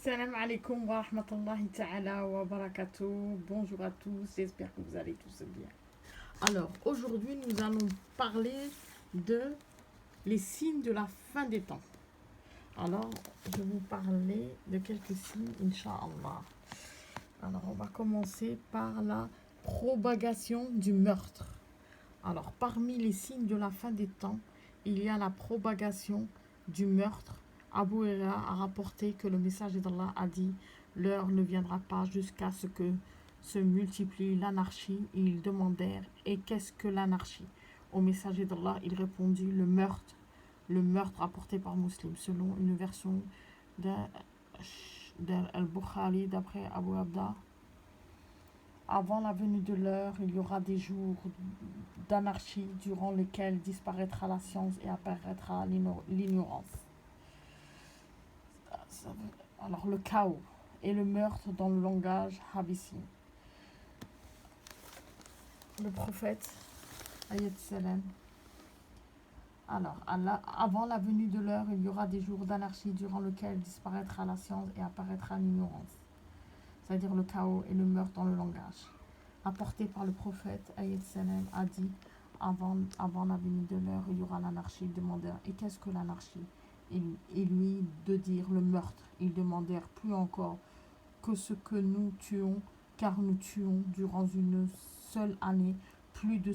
Salam alaikum wa rahmatullahi ta'ala wa barakatuh. Bonjour à tous, j'espère que vous allez tous bien. Alors, aujourd'hui, nous allons parler de les signes de la fin des temps. Alors, je vais vous parler de quelques signes, Inch'Allah. Alors, on va commencer par la propagation du meurtre. Alors, parmi les signes de la fin des temps, il y a la propagation du meurtre. Abu Huraira a rapporté que le messager d'Allah a dit « L'heure ne viendra pas jusqu'à ce que se multiplie l'anarchie. » Ils demandèrent « Et qu'est-ce que l'anarchie ?» Au messager d'Allah, il répondit « Le meurtre rapporté par Muslim, selon une version d'Al-Bukhari d'après Abu Abda. Avant la venue de l'heure, il y aura des jours d'anarchie durant lesquels disparaîtra la science et apparaîtra l'ignorance. Alors le chaos et le meurtre dans le langage habissi. Le prophète, ayat salam. Alors, avant la venue de l'heure, il y aura des jours d'anarchie durant lesquels disparaîtra la science et apparaîtra l'ignorance. C'est-à-dire le chaos et le meurtre dans le langage. Apporté par le prophète, ayat salam, a dit avant la venue de l'heure, il y aura l'anarchie. Ils demandèrent, et qu'est-ce que l'anarchie? Et lui de dire le meurtre. Ils demandèrent plus encore que ce que nous tuons, car nous tuons durant une seule année plus de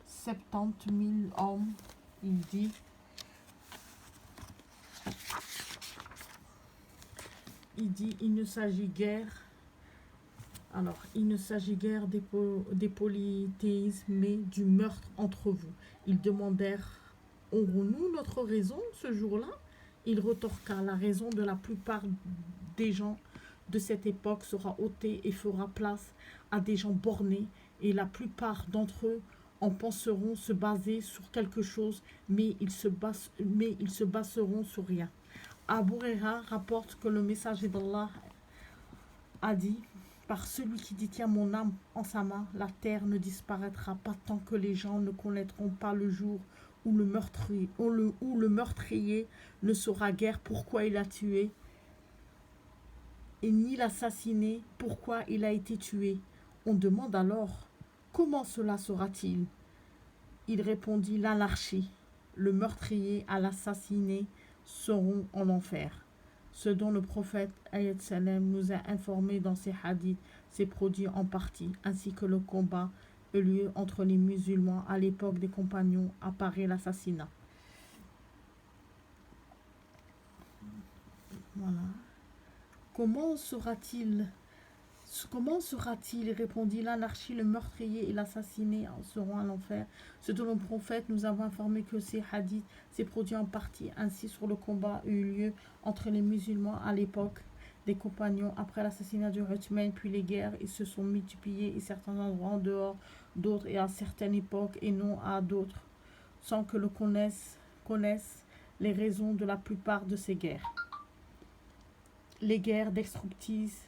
70 000 hommes. Il dit, il ne s'agit guère. Alors, il ne s'agit guère des polythéismes, mais du meurtre entre vous. Ils demandèrent, aurons-nous notre raison ce jour-là? Il retorqua, la raison de la plupart des gens de cette époque sera ôtée et fera place à des gens bornés, et la plupart d'entre eux en penseront se baser sur quelque chose, mais ils se baseront sur rien. Abu Huraira rapporte que le messager d'Allah a dit « Par celui qui détient mon âme en sa main, la terre ne disparaîtra pas tant que les gens ne connaîtront pas le jour où le meurtrier ne saura guère pourquoi il a tué, et ni l'assassiné pourquoi il a été tué. » On demande alors « Comment cela sera-t-il » Il répondit « L'anarchie. Le meurtrier à l'assassiné seront en enfer. » Ce dont le prophète ayat salam nous a informé dans ses hadiths s'est produit en partie, ainsi que le combat eut lieu entre les musulmans à l'époque des compagnons apparaît l'assassinat. Voilà. Comment sera-t-il, répondit l'anarchie, le meurtrier et l'assassiné seront à l'enfer. Ce dont le prophète nous avons informé que ces hadiths s'est produit en partie. Ainsi, sur le combat eut lieu entre les musulmans à l'époque des compagnons après l'assassinat de Uthman, puis les guerres, ils se sont multipliés et certains endroits en dehors d'autres et à certaines époques et non à d'autres, sans que l'on connaisse les raisons de la plupart de ces guerres. Les guerres destructrices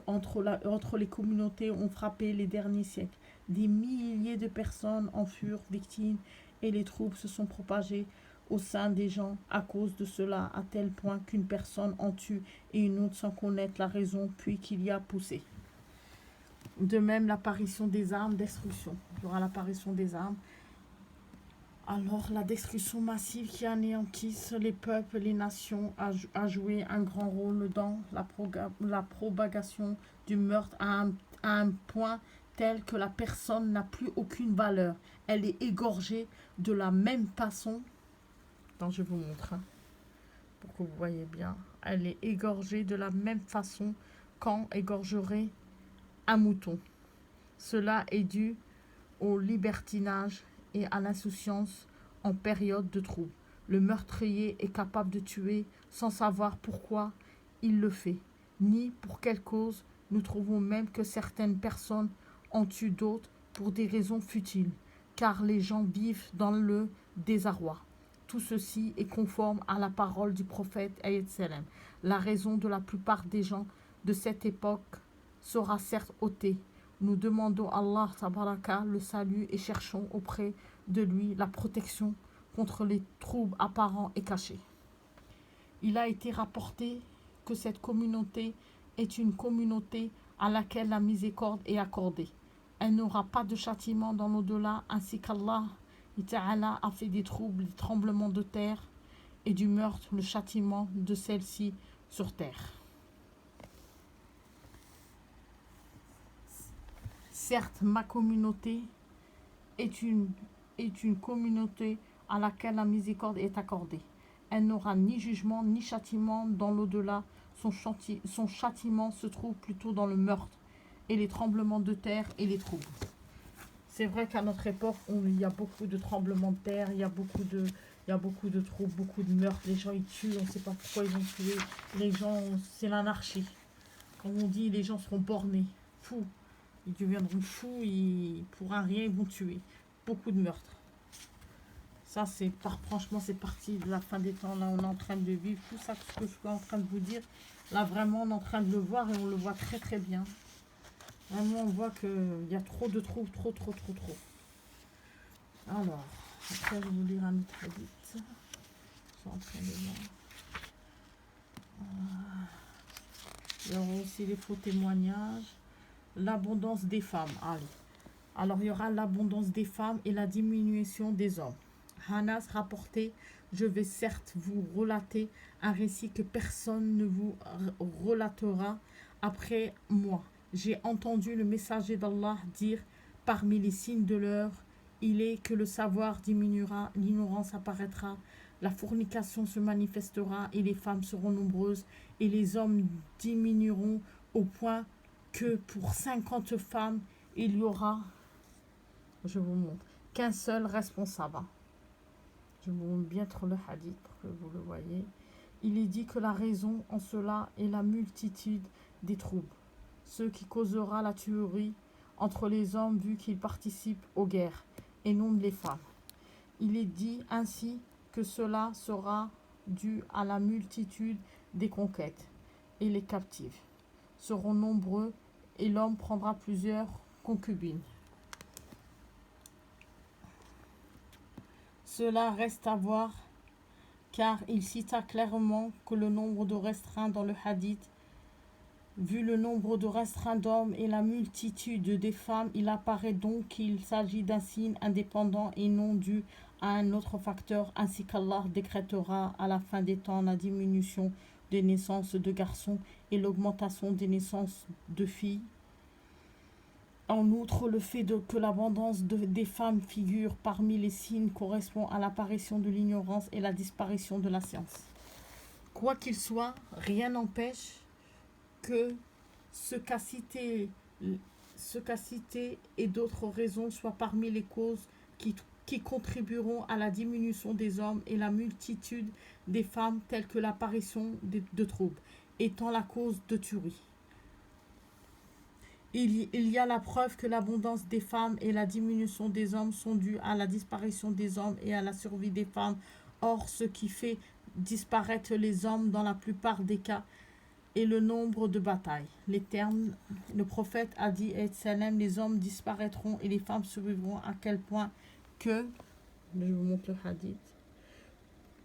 entre les communautés ont frappé les derniers siècles. Des milliers de personnes en furent victimes et les troubles se sont propagés au sein des gens à cause de cela, à tel point qu'une personne en tue et une autre sans connaître la raison, puis qu'il y a poussé. De même, l'apparition des armes, destruction. Il y aura l'apparition des armes. Alors, la destruction massive qui anéantisse les peuples, les nations, a joué un grand rôle dans la propagation du meurtre à un point tel que la personne n'a plus aucune valeur. Elle est égorgée de la même façon. Attends, je vous montre, pour que vous voyez bien. Elle est égorgée de la même façon qu'on égorgerait un mouton. Cela est dû au libertinage et à l'insouciance en période de trouble. Le meurtrier est capable de tuer sans savoir pourquoi il le fait, ni pour quelle cause. Nous trouvons même que certaines personnes en tuent d'autres pour des raisons futiles, car les gens vivent dans le désarroi. Tout ceci est conforme à la parole du prophète ayat salam. La raison de la plupart des gens de cette époque sera certes ôtée. Nous demandons à Allah tabaraka le salut et cherchons auprès de lui la protection contre les troubles apparents et cachés. Il a été rapporté que cette communauté est une communauté à laquelle la miséricorde est accordée. Elle n'aura pas de châtiment dans l'au-delà, ainsi qu'Allah Ta'ala a fait des troubles, des tremblements de terre et du meurtre, le châtiment de celle-ci sur terre. Certes, ma communauté est une communauté à laquelle la miséricorde est accordée. Elle n'aura ni jugement ni châtiment dans l'au-delà. Son châtiment se trouve plutôt dans le meurtre et les tremblements de terre et les troubles. C'est vrai qu'à notre époque, il y a beaucoup de tremblements de terre, il y a beaucoup de troubles, beaucoup de meurtres. Les gens, ils tuent, on ne sait pas pourquoi ils ont tué. Les gens, c'est l'anarchie. Comme on dit, les gens seront bornés, fous. Ils deviendront fous, pour un rien, ils vont tuer. Beaucoup de meurtres. Ça, franchement, c'est parti de la fin des temps. Là, on est en train de vivre tout ça, ce que je suis en train de vous dire. Là, vraiment, on est en train de le voir et on le voit très, très bien. Vraiment, on voit qu'il y a trop de troubles, trop. Alors, après, je vais vous lire un autre hadith. Je suis en train de voir. Il y aura aussi les faux témoignages. L'abondance des femmes. Allez. Alors, il y aura l'abondance des femmes et la diminution des hommes. Anas rapportait, je vais certes vous relater un récit que personne ne vous relatera après moi. J'ai entendu le messager d'Allah dire, parmi les signes de l'heure, il est que le savoir diminuera, l'ignorance apparaîtra, la fornication se manifestera et les femmes seront nombreuses et les hommes diminueront au point que pour 50 femmes, il y aura, je vous montre, qu'un seul responsable. Je vais vous mettre le hadith pour que vous le voyez. Il est dit que la raison en cela est la multitude des troubles, ce qui causera la tuerie entre les hommes vu qu'ils participent aux guerres et non les femmes. Il est dit ainsi que cela sera dû à la multitude des conquêtes et les captifs seront nombreux et l'homme prendra plusieurs concubines. Cela reste à voir, car il cita clairement que le nombre de restreints dans le hadith, vu le nombre de restreints d'hommes et la multitude des femmes, il apparaît donc qu'il s'agit d'un signe indépendant et non dû à un autre facteur, ainsi qu'Allah décrétera à la fin des temps la diminution des naissances de garçons et l'augmentation des naissances de filles. En outre, le fait que l'abondance des femmes figure parmi les signes correspond à l'apparition de l'ignorance et la disparition de la science. Quoi qu'il soit, rien n'empêche que ce qu'a cité et d'autres raisons soient parmi les causes qui contribueront à la diminution des hommes et la multitude des femmes, telles que l'apparition de troubles, étant la cause de tuerie. Il y a la preuve que l'abondance des femmes et la diminution des hommes sont dues à la disparition des hommes et à la survie des femmes. Or, ce qui fait disparaître les hommes dans la plupart des cas est le nombre de batailles. Les termes, le prophète a dit, les hommes disparaîtront et les femmes survivront, à quel point que, je vous montre le hadith,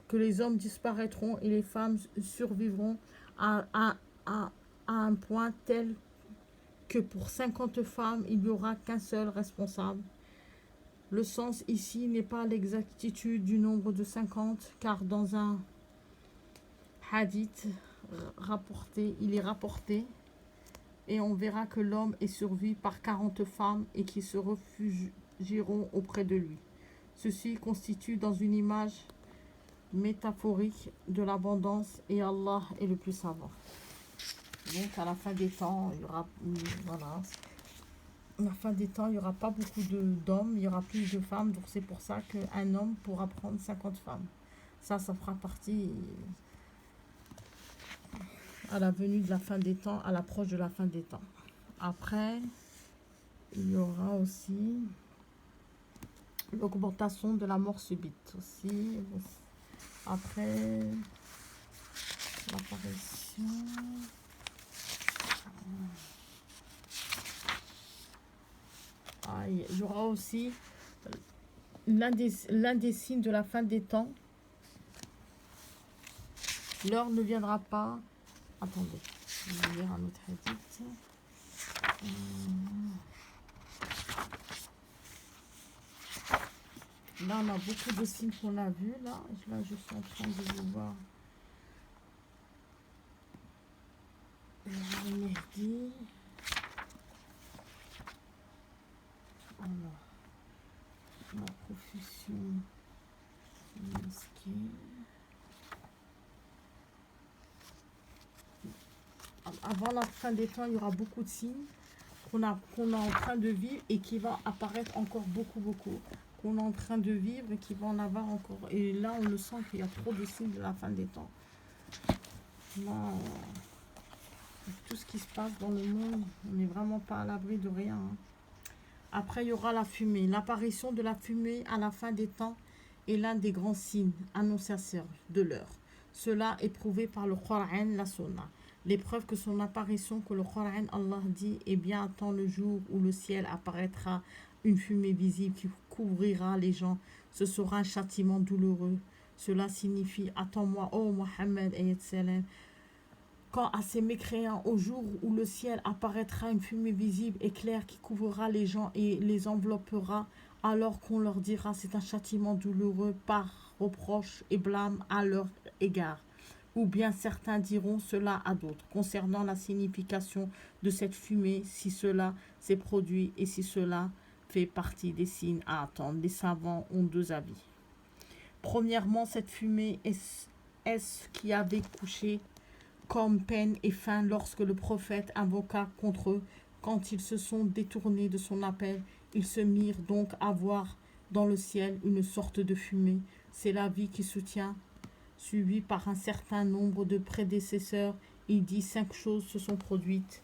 que les hommes disparaîtront et les femmes survivront à un point tel que pour 50 femmes, il n'y aura qu'un seul responsable. Le sens ici n'est pas l'exactitude du nombre de 50, car dans un hadith il est rapporté, et on verra que l'homme est survécu par 40 femmes et qui se réfugieront auprès de lui. Ceci constitue dans une image métaphorique de l'abondance, et Allah est le plus savant. Donc à la fin des temps, il y aura, voilà, à la fin des temps, il n'y aura pas beaucoup d'hommes, il y aura plus de femmes, donc c'est pour ça qu'un homme pourra prendre 50 femmes. Ça fera partie à la venue de la fin des temps, à l'approche de la fin des temps. Après, il y aura aussi l'augmentation de la mort subite aussi. Après l'apparition, il y aura aussi l'un des signes de la fin des temps. L'heure ne viendra pas. Attendez, je vais lire un autre hadith. Là, on a beaucoup de signes qu'on a vus. Là, je suis en train de vous voir. Le Mehdi. Alors, la profession mosquée. Avant la fin des temps, il y aura beaucoup de signes qu'on est en train de vivre et qui va apparaître encore beaucoup. Qu'on est en train de vivre et qui va en avoir encore. Et là, on le sent qu'il y a trop de signes de la fin des temps. Là, tout ce qui se passe dans le monde, on n'est vraiment pas à l'abri de rien. Hein. Après, il y aura la fumée. L'apparition de la fumée à la fin des temps est l'un des grands signes annonciateurs de l'heure. Cela est prouvé par le Coran, la Sunna. L'épreuve que son apparition, que le Coran, Allah dit, est bien attend le jour où le ciel apparaîtra une fumée visible qui couvrira les gens. Ce sera un châtiment douloureux. Cela signifie, attends-moi, ô Mohammed, quand à ces mécréants, au jour où le ciel apparaîtra une fumée visible et claire qui couvrira les gens et les enveloppera, alors qu'on leur dira c'est un châtiment douloureux par reproche et blâme à leur égard. Ou bien certains diront cela à d'autres, concernant la signification de cette fumée, si cela s'est produit et si cela fait partie des signes à attendre. Les savants ont deux avis. Premièrement, cette fumée est ce qui avait couché comme peine et fin lorsque le prophète invoqua contre eux. Quand ils se sont détournés de son appel, ils se mirent donc à voir dans le ciel une sorte de fumée. C'est l'avis qui soutient, suivi par un certain nombre de prédécesseurs. Il dit 5 choses se sont produites.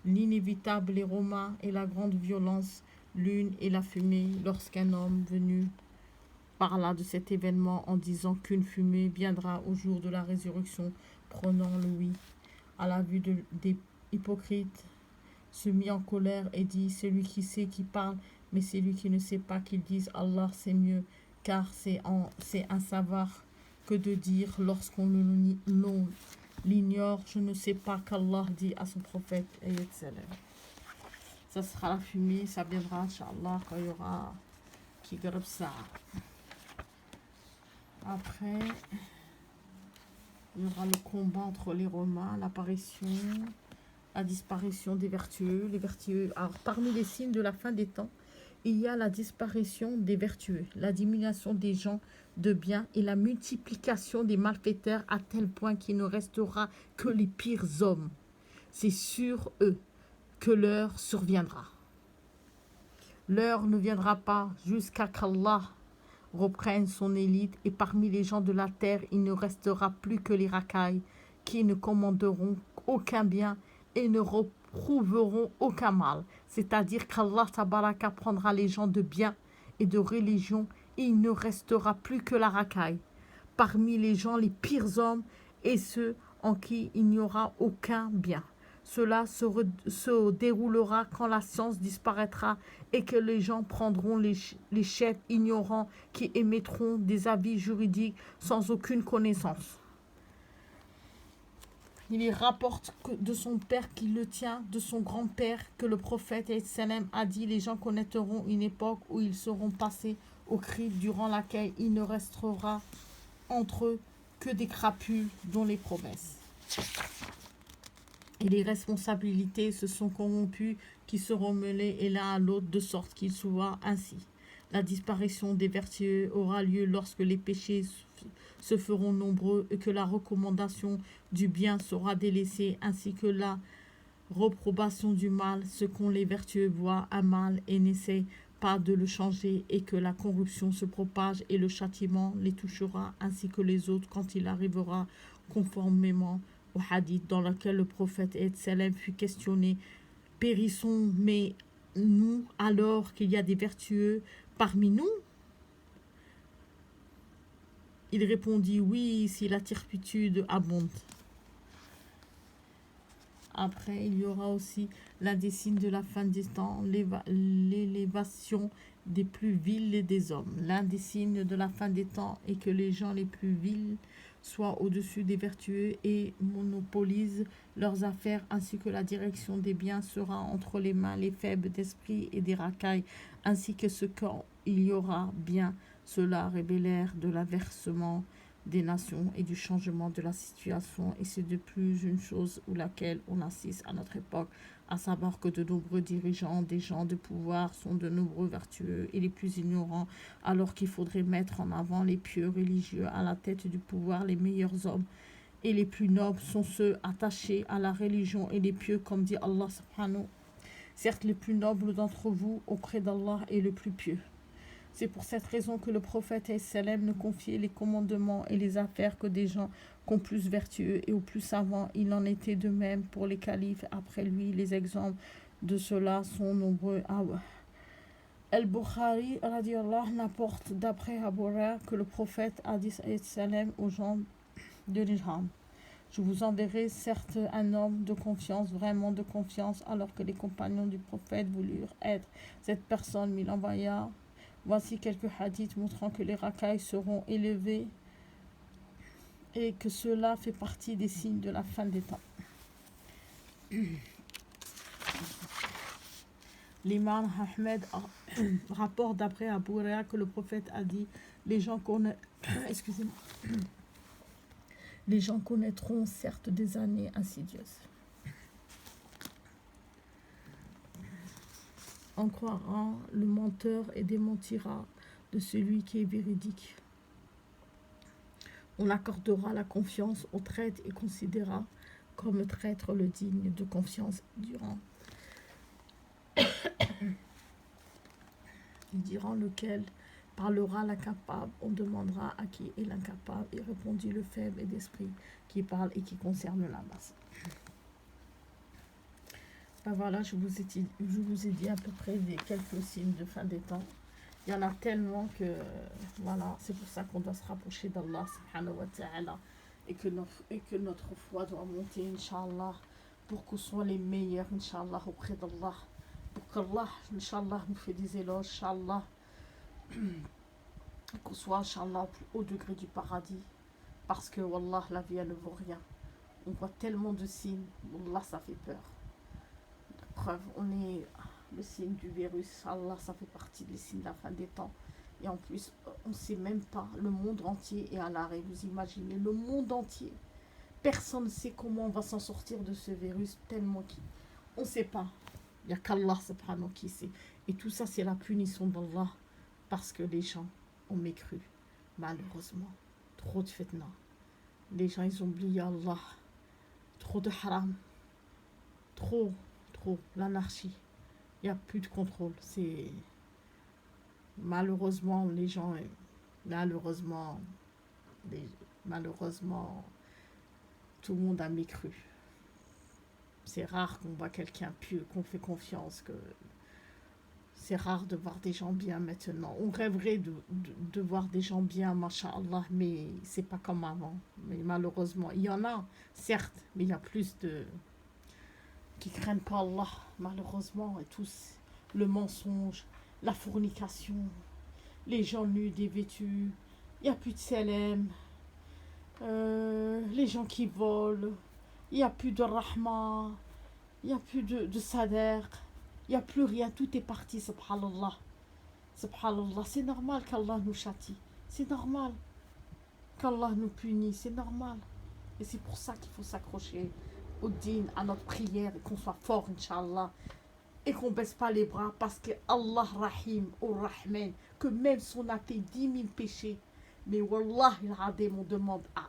L'inévitable, les Romains et la grande violence, l'une et la fumée, lorsqu'un homme venu parla de cet événement en disant qu'une fumée viendra au jour de la résurrection, prenant le oui. À la vue des hypocrites, se mit en colère et dit, celui qui sait qui parle, mais celui qui ne sait pas qu'il dise Allah c'est mieux, car c'est un savoir que de dire lorsqu'on l'ignore, je ne sais pas qu'Allah dit à son prophète, etc. Ça sera la fumée, ça viendra, Inch'Allah, quand il y aura qui grimpe ça. Après, il y aura le combat entre les Romains, l'apparition, la disparition des vertueux. Les vertueux. Alors, parmi les signes de la fin des temps, il y a la disparition des vertueux, la diminution des gens de bien et la multiplication des malfaiteurs à tel point qu'il ne restera que les pires hommes. C'est sur eux que l'heure surviendra. L'heure ne viendra pas jusqu'à qu'Allah reprenne son élite et parmi les gens de la terre, il ne restera plus que les racailles qui ne commanderont aucun bien et ne reprouveront aucun mal. C'est-à-dire qu'Allah Tabaraka prendra les gens de bien et de religion et il ne restera plus que la racaille. Parmi les gens les pires hommes et ceux en qui il n'y aura aucun bien. Cela se déroulera quand la science disparaîtra et que les gens prendront les chefs ignorants qui émettront des avis juridiques sans aucune connaissance. Il y rapporte de son père qui le tient, de son grand-père, que le prophète a dit, les gens connaîtront une époque où ils seront passés au crible durant laquelle il ne restera entre eux que des crapules dont les promesses. Et les responsabilités se sont corrompues, qui seront mêlées et l'un à l'autre, de sorte qu'il soit ainsi. La disparition des vertueux aura lieu lorsque les péchés se feront nombreux et que la recommandation du bien sera délaissée, ainsi que la reprobation du mal, ce qu'on les vertueux voient un mal et n'essaient pas de le changer, et que la corruption se propage et le châtiment les touchera, ainsi que les autres, quand il arrivera conformément au hadith dans lequel le prophète fut questionné, périssons, mais nous, alors qu'il y a des vertueux parmi nous? Il répondit, oui, si la turpitude abonde. Après, il y aura aussi l'un des signes de la fin des temps, l'élévation des plus vils des hommes. L'un des signes de la fin des temps est que les gens les plus vils soit au-dessus des vertueux et monopolise leurs affaires, ainsi que la direction des biens sera entre les mains les faibles d'esprit et des racailles, ainsi que ce qu'il y aura bien. Cela révélère de l'aversement des nations et du changement de la situation, et c'est de plus une chose où laquelle on assiste à notre époque, à savoir que de nombreux dirigeants, des gens de pouvoir, sont de nombreux vertueux et les plus ignorants, alors qu'il faudrait mettre en avant les pieux religieux à la tête du pouvoir. Les meilleurs hommes et les plus nobles sont ceux attachés à la religion et les pieux, comme dit Allah subhanahu. Certes, le plus noble d'entre vous auprès d'Allah est le plus pieux. C'est pour cette raison que le prophète sallam ne confiait les commandements et les affaires que des gens qu'aux plus vertueux et aux plus savants. Il en était de même pour les califes après lui. Les exemples de cela sont nombreux. Al-Bukhari n'apporte d'après Abu Huraira que le prophète a dit sallam aux gens de l'Ijram: je vous enverrai certes un homme de confiance, vraiment de confiance, alors que les compagnons du prophète voulurent être cette personne, mais il envoya. Voici quelques hadiths montrant que les racailles seront élevés et que cela fait partie des signes de la fin des temps. L'imam Ahmed rapporte d'après Abu Huraira que le prophète a dit: les gens connaîtront certes des années insidieuses. On croira le menteur et démentira de celui qui est véridique. On accordera la confiance au traître et considérera comme traître le digne de confiance durant lequel parlera l'incapable. On demandera à qui est l'incapable, et répondit le faible et d'esprit qui parle et qui concerne la masse. Ben voilà, je vous ai dit à peu près quelques signes de fin des temps. Il y en a tellement que, voilà, c'est pour ça qu'on doit se rapprocher d'Allah subhanahu wa ta'ala, et que notre foi doit monter, Inch'Allah, pour qu'on soit les meilleurs, Inch'Allah, auprès d'Allah. Pour qu'Allah, Inch'Allah, nous fait des éloges, Inch'Allah, qu'on soit, Inch'Allah, au plus haut degré du paradis. Parce que, Wallah, la vie, elle ne vaut rien. On voit tellement de signes, Wallah, ça fait peur. Preuve, on est le signe du virus, Allah, ça fait partie des signes de la fin des temps. Et en plus, on ne sait même pas, le monde entier est à l'arrêt. Vous imaginez, le monde entier. Personne ne sait comment on va s'en sortir de ce virus, tellement on ne sait pas. Il n'y a qu'Allah subhanahu qui sait. Et tout ça, c'est la punition d'Allah, parce que les gens ont mécru, malheureusement. Trop de fitna. Les gens, ils ont oublié Allah. Trop de haram. Trop, l'anarchie. Il n'y a plus de contrôle. C'est malheureusement les gens, malheureusement tout le monde a mécru. C'est rare qu'on voit quelqu'un pieux, qu'on fait confiance, que c'est rare de voir des gens bien maintenant. On rêverait de voir des gens bien, masha'Allah, mais c'est pas comme avant. Mais malheureusement, il y en a, certes, mais il y a plus de qui craignent pas Allah, malheureusement, et tous, le mensonge, la fornication, les gens nus, dévêtus, il n'y a plus de salem, les gens qui volent, il n'y a plus de rahma, il n'y a plus de sadr, il n'y a plus rien, tout est parti, subhanallah. Subhanallah, c'est normal qu'Allah nous châtie, c'est normal qu'Allah nous punit, c'est normal. Et c'est pour ça qu'il faut s'accrocher au din, à notre prière, et qu'on soit fort, Inch'Allah, et qu'on baisse pas les bras, parce que Allah Rahim ou Rahman, que même si on a fait 10 000 péchés, mais Wallah il Adim, on demande à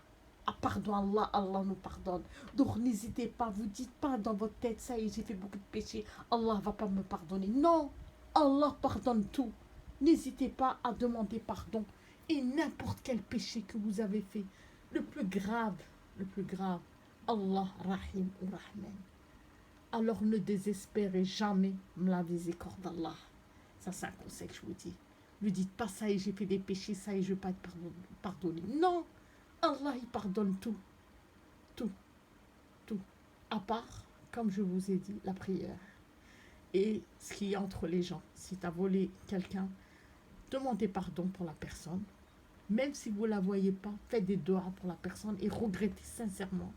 pardon Allah, Allah nous pardonne. Donc n'hésitez pas, vous dites pas dans votre tête, ça y est, j'ai fait beaucoup de péchés, Allah va pas me pardonner. Non, Allah pardonne tout. N'hésitez pas à demander pardon, et n'importe quel péché que vous avez fait, le plus grave, Allah Rahim ou Rahman. Alors ne désespérez jamais la miséricorde d'Allah. Ça, c'est un conseil que je vous dis. Ne dites pas ça et j'ai fait des péchés, ça et je ne vais pas être pardonné. Non, Allah il pardonne tout. À part, comme je vous ai dit, la prière. Et ce qui est entre les gens. Si tu as volé quelqu'un, demandez pardon pour la personne. Même si vous ne la voyez pas, faites des doigts pour la personne et regrettez sincèrement.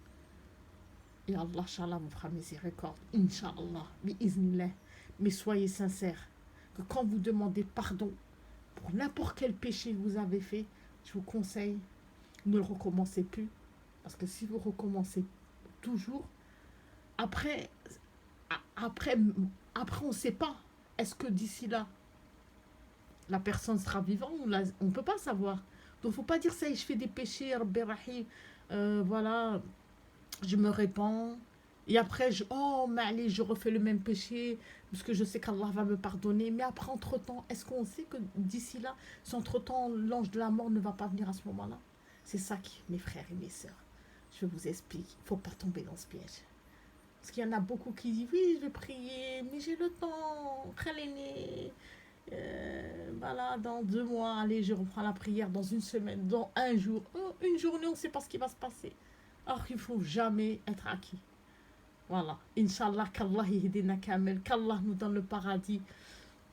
Et Allah, Inch'Allah, vous fera miséricorde. Inch'Allah, bi'iznillah. Mais soyez sincères. Que quand vous demandez pardon pour n'importe quel péché que vous avez fait, je vous conseille, ne le recommencez plus. Parce que si vous recommencez toujours, après, après, après on ne sait pas. Est-ce que d'ici là, la personne sera vivante ou on ne peut pas savoir. Donc, il ne faut pas dire ça, je fais des péchés, Rabbi Rahim, voilà, je me répands. Et après, oh, mais allez, je refais le même péché, parce que je sais qu'Allah va me pardonner. Mais après, entre-temps, est-ce qu'on sait que d'ici là, si entre-temps, l'ange de la mort ne va pas venir à ce moment-là? C'est ça qui, mes frères et mes sœurs, je vous explique. Il ne faut pas tomber dans ce piège. Parce qu'il y en a beaucoup qui disent, oui, je vais prier, mais j'ai le temps, khaleni. Voilà, dans 2 mois, allez, je reprends la prière dans une semaine, dans un jour, une journée, on ne sait pas ce qui va se passer. Alors il ne faut jamais être acquis. Voilà. Inch'Allah, qu'Allah yahdina kamel, qu'Allah nous donne le paradis.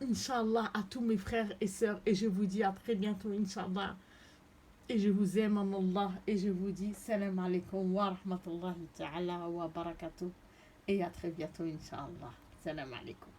Inch'Allah à tous mes frères et sœurs. Et je vous dis à très bientôt, Inch'Allah. Et je vous aime en Allah. Et je vous dis salam alaikum wa rahmatullahi ta'ala wa barakatuh. Et à très bientôt, Inch'Allah. Salam alaikum.